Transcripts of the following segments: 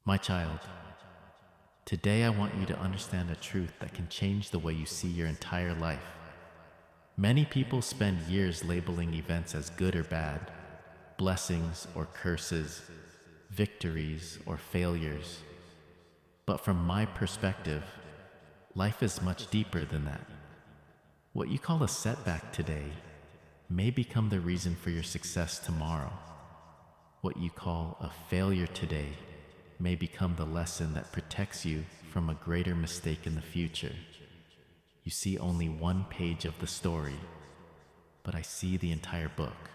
My child, today I want you to understand a truth that can change the way you see your entire life. Many people spend years labeling events as good or bad, blessings or curses, victories or failures. But from my perspective, life is much deeper than that. What you call a setback today may become the reason for your success tomorrow. What you call a failure today may become the lesson that protects you from a greater mistake in the future. You see only one page of the story, but I see the entire book.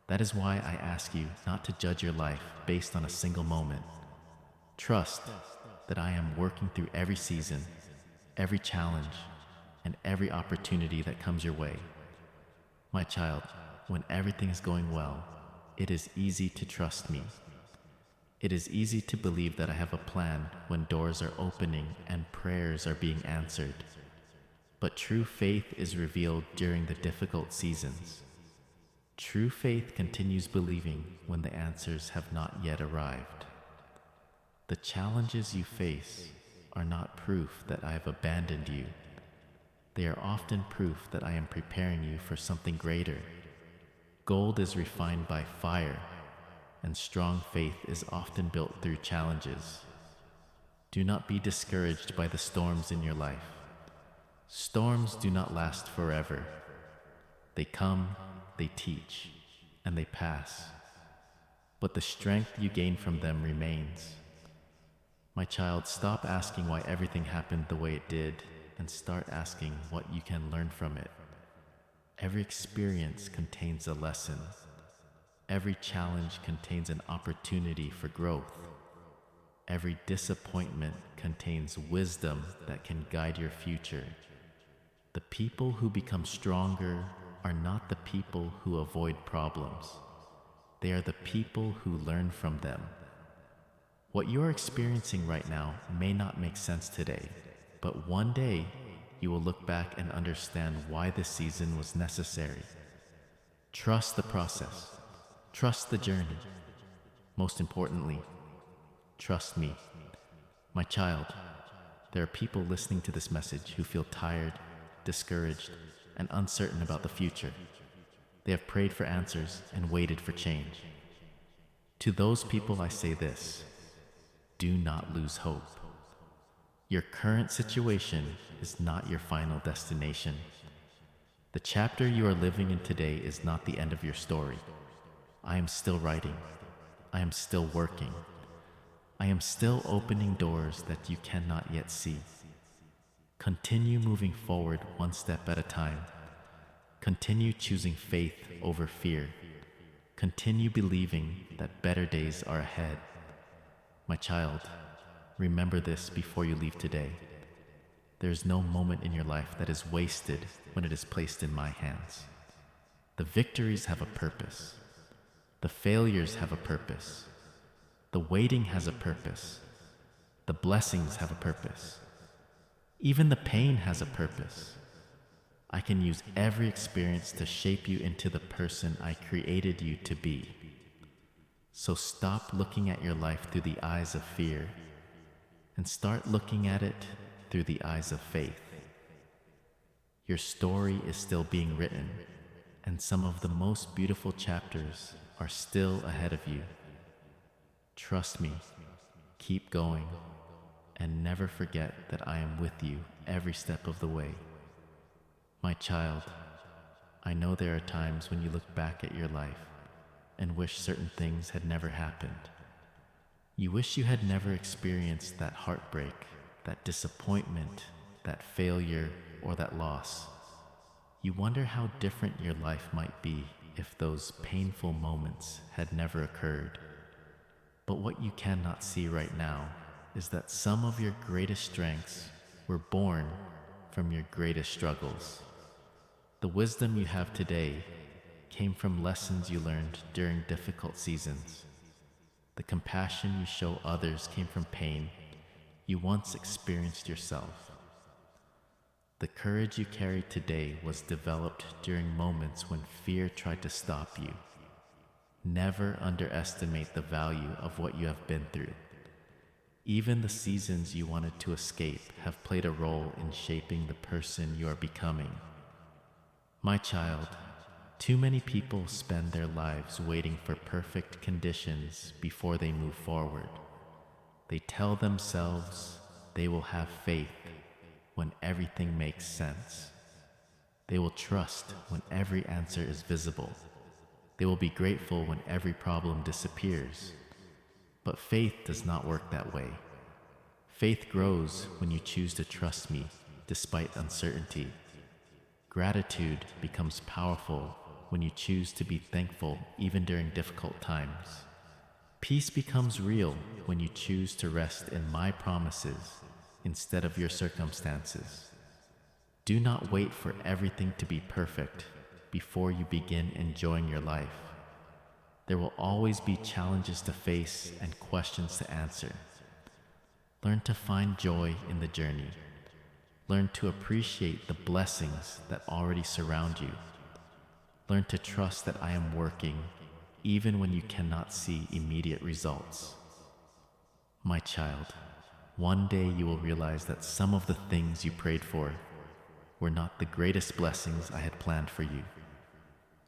That is why I ask you not to judge your life based on a single moment. Trust that I am working through every season, every challenge, and every opportunity that comes your way. My child, when everything is going well, it is easy to trust me. It is easy to believe that I have a plan when doors are opening and prayers are being answered. But true faith is revealed during the difficult seasons. True faith continues believing when the answers have not yet arrived. The challenges you face are not proof that I have abandoned you. They are often proof that I am preparing you for something greater. Gold is refined by fire, and strong faith is often built through challenges. Do not be discouraged by the storms in your life. Storms do not last forever. They come, they teach, and they pass. But the strength you gain from them remains. My child, stop asking why everything happened the way it did, and start asking what you can learn from it. Every experience contains a lesson. Every challenge contains an opportunity for growth. Every disappointment contains wisdom that can guide your future. The people who become stronger are not the people who avoid problems. They are the people who learn from them. What you are experiencing right now may not make sense today, but one day you will look back and understand why this season was necessary. Trust the process. Trust the journey. Most importantly, trust me. My child, there are people listening to this message who feel tired, discouraged, and uncertain about the future. They have prayed for answers and waited for change. To those people I say this: do not lose hope. Your current situation is not your final destination. The chapter you are living in today is not the end of your story. I am still writing. I am still working. I am still opening doors that you cannot yet see. Continue moving forward one step at a time. Continue choosing faith over fear. Continue believing that better days are ahead. My child, remember this before you leave today. There is no moment in your life that is wasted when it is placed in my hands. The victories have a purpose. The failures have a purpose. The waiting has a purpose. The blessings have a purpose. Even the pain has a purpose. I can use every experience to shape you into the person I created you to be. So stop looking at your life through the eyes of fear and start looking at it through the eyes of faith. Your story is still being written, and some of the most beautiful chapters are still ahead of you. Trust me, keep going, and never forget that I am with you every step of the way. My child, I know there are times when you look back at your life and wish certain things had never happened. You wish you had never experienced that heartbreak, that disappointment, that failure, or that loss. You wonder how different your life might be if those painful moments had never occurred. But what you cannot see right now is that some of your greatest strengths were born from your greatest struggles. The wisdom you have today came from lessons you learned during difficult seasons. The compassion you show others came from pain you once experienced yourself. The courage you carry today was developed during moments when fear tried to stop you. Never underestimate the value of what you have been through. Even the seasons you wanted to escape have played a role in shaping the person you are becoming. My child, too many people spend their lives waiting for perfect conditions before they move forward. They tell themselves they will have faith when everything makes sense. They will trust when every answer is visible. They will be grateful when every problem disappears. But faith does not work that way. Faith grows when you choose to trust me despite uncertainty. Gratitude becomes powerful when you choose to be thankful even during difficult times. Peace becomes real when you choose to rest in my promises instead of your circumstances. Do not wait for everything to be perfect before you begin enjoying your life. There will always be challenges to face and questions to answer. Learn to find joy in the journey. Learn to appreciate the blessings that already surround you. Learn to trust that I am working even when you cannot see immediate results. My child, one day you will realize that some of the things you prayed for were not the greatest blessings I had planned for you.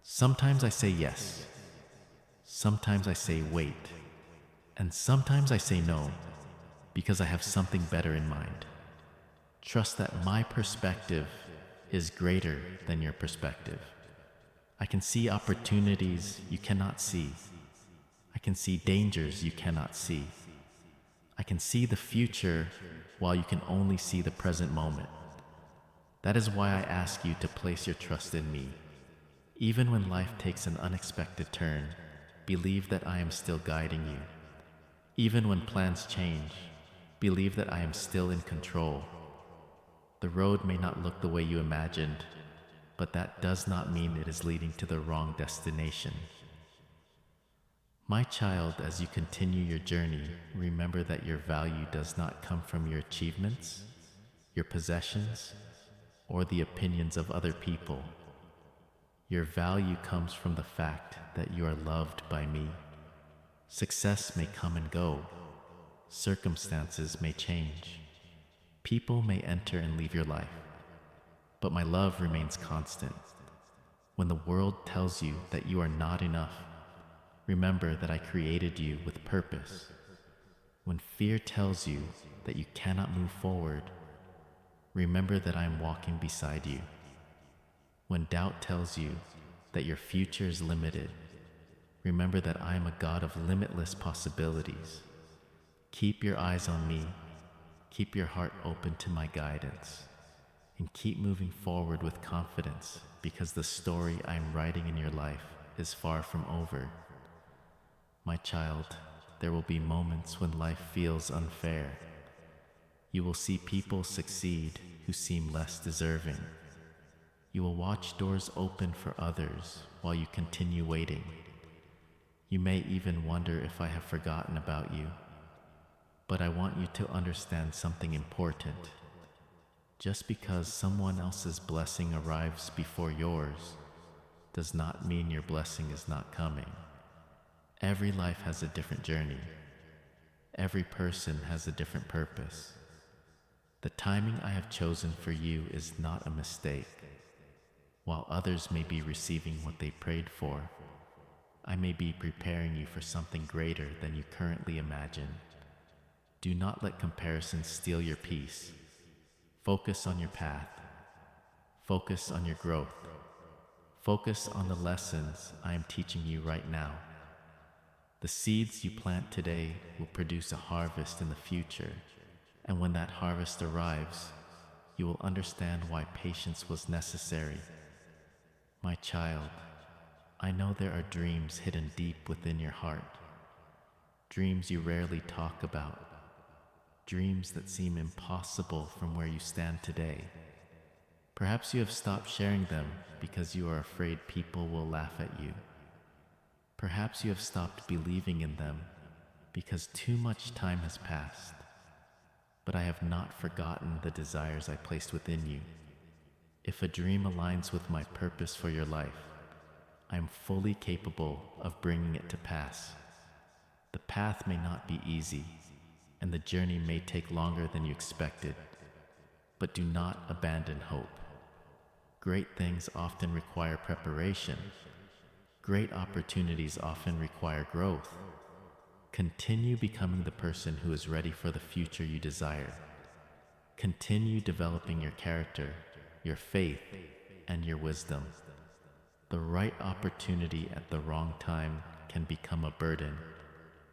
Sometimes I say yes. Sometimes I say wait. And sometimes I say no, because I have something better in mind. Trust that my perspective is greater than your perspective. I can see opportunities you cannot see. I can see dangers you cannot see. I can see the future while you can only see the present moment. That is why I ask you to place your trust in me. Even when life takes an unexpected turn, believe that I am still guiding you. Even when plans change, believe that I am still in control. The road may not look the way you imagined, but that does not mean it is leading to the wrong destination. My child, as you continue your journey, remember that your value does not come from your achievements, your possessions, or the opinions of other people. Your value comes from the fact that you are loved by me. Success may come and go. Circumstances may change. People may enter and leave your life. But my love remains constant. When the world tells you that you are not enough, remember that I created you with purpose. When fear tells you that you cannot move forward, remember that I am walking beside you. When doubt tells you that your future is limited, remember that I am a God of limitless possibilities. Keep your eyes on me, keep your heart open to my guidance, and keep moving forward with confidence, because the story I am writing in your life is far from over. My child, there will be moments when life feels unfair. You will see people succeed who seem less deserving. You will watch doors open for others while you continue waiting. You may even wonder if I have forgotten about you. But I want you to understand something important. Just because someone else's blessing arrives before yours does not mean your blessing is not coming. Every life has a different journey. Every person has a different purpose. The timing I have chosen for you is not a mistake. While others may be receiving what they prayed for, I may be preparing you for something greater than you currently imagine. Do not let comparison steal your peace. Focus on your path. Focus on your growth. Focus on the lessons I am teaching you right now. The seeds you plant today will produce a harvest in the future, and when that harvest arrives, you will understand why patience was necessary. My child, I know there are dreams hidden deep within your heart, dreams you rarely talk about, dreams that seem impossible from where you stand today. Perhaps you have stopped sharing them because you are afraid people will laugh at you. Perhaps you have stopped believing in them because too much time has passed. But I have not forgotten the desires I placed within you. If a dream aligns with my purpose for your life, I am fully capable of bringing it to pass. The path may not be easy, and the journey may take longer than you expected. But do not abandon hope. Great things often require preparation. Great opportunities often require growth. Continue becoming the person who is ready for the future you desire. Continue developing your character, your faith, and your wisdom. The right opportunity at the wrong time can become a burden,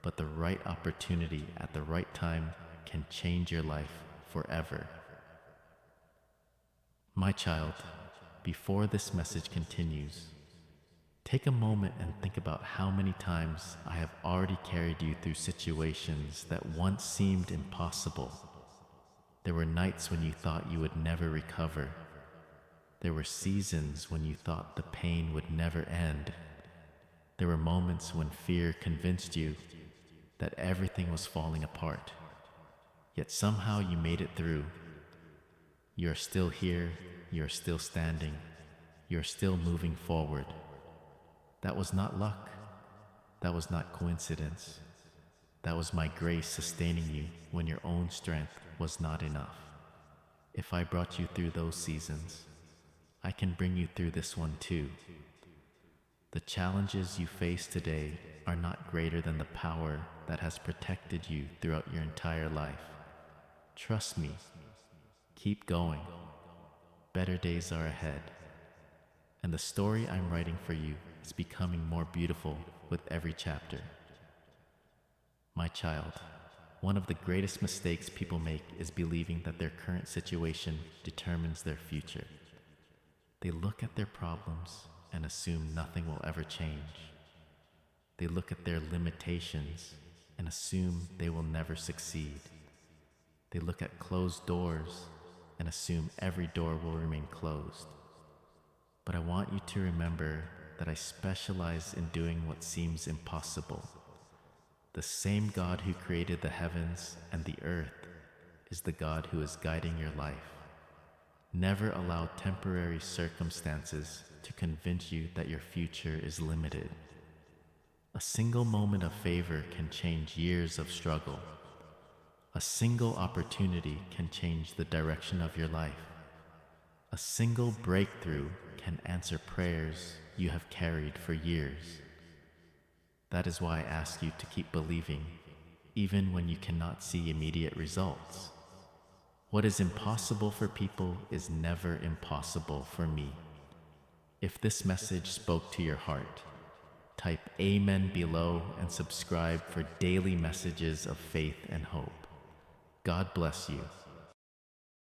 but the right opportunity at the right time can change your life forever. My child, before this message continues, take a moment and think about how many times I have already carried you through situations that once seemed impossible. There were nights when you thought you would never recover. There were seasons when you thought the pain would never end. There were moments when fear convinced you that everything was falling apart. Yet somehow you made it through. You are still here, you are still standing, you are still moving forward. That was not luck. That was not coincidence. That was my grace sustaining you when your own strength was not enough. If I brought you through those seasons, I can bring you through this one too. The challenges you face today are not greater than the power that has protected you throughout your entire life. Trust me. Keep going. Better days are ahead. And the story I'm writing for you is becoming more beautiful with every chapter. My child, one of the greatest mistakes people make is believing that their current situation determines their future. They look at their problems and assume nothing will ever change. They look at their limitations and assume they will never succeed. They look at closed doors and assume every door will remain closed. But I want you to remember that I specialize in doing what seems impossible. The same God who created the heavens and the earth is the God who is guiding your life. Never allow temporary circumstances to convince you that your future is limited. A single moment of favor can change years of struggle. A single opportunity can change the direction of your life. A single breakthrough can answer prayers you have carried for years. That is why I ask you to keep believing, even when you cannot see immediate results. What is impossible for people is never impossible for me. If this message spoke to your heart, type Amen below and subscribe for daily messages of faith and hope. God bless you.